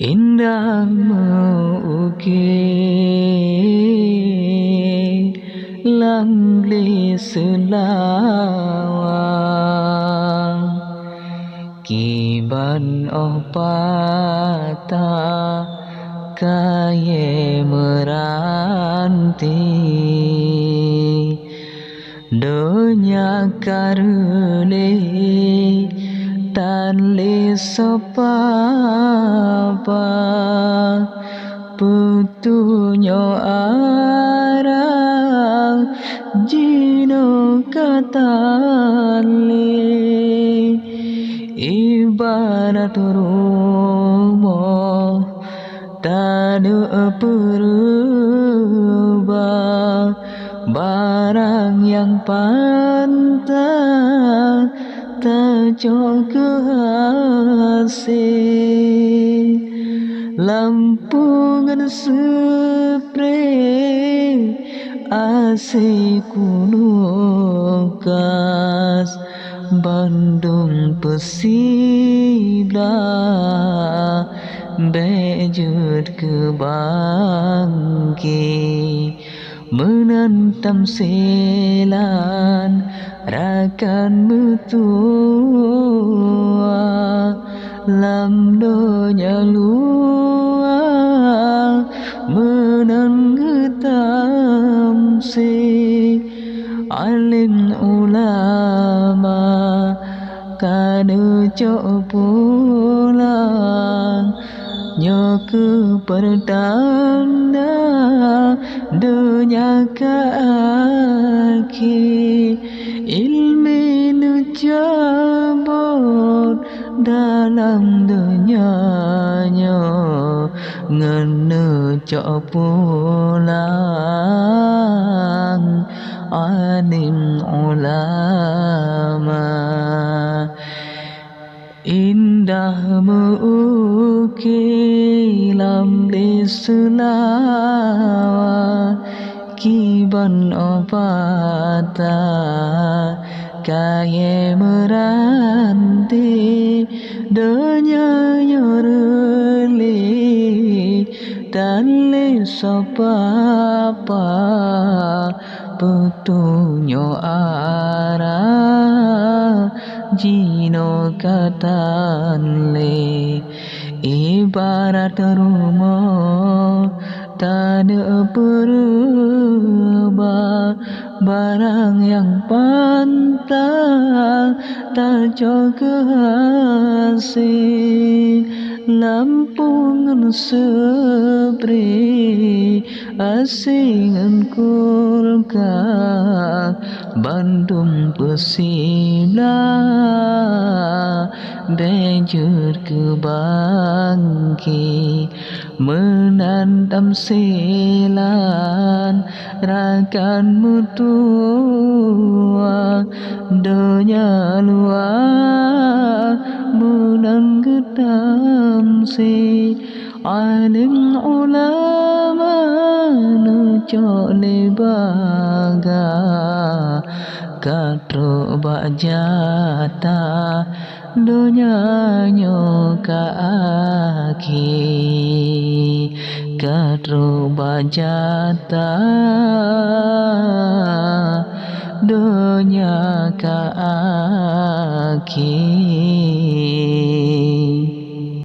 indah mengukir langli selawang kiban opata kaye meranti donya karule tan le sopapa putunyo arang jino katale ibarat rumah tanu berubah barang yang pantas tercok hasil lampungan spray AC kunukas Bandung pesibla bejut ke bangki menantam selan rakan mutua lam donya luar menang getam se alim ulama kanu cok pulang nyoku pertanda dunia kaki ilmi nu cabut dalam dunianya ngenu cok pulang alim ulama indah mengukilam di selawa kiban opata kaye meranti donya yoreli dan le sopapa putunyo arah jino katan le ibarat rumah tanu berubah barang yang pantas tak jaga hasil lampungan spray asingan kulkas Bandung pesibla bejur ke bangki menantam selan rakan mutua donya luar menang getam se alim ulama nucok lebaga katro bajata donya nyoka aki katro bajata donya ka aki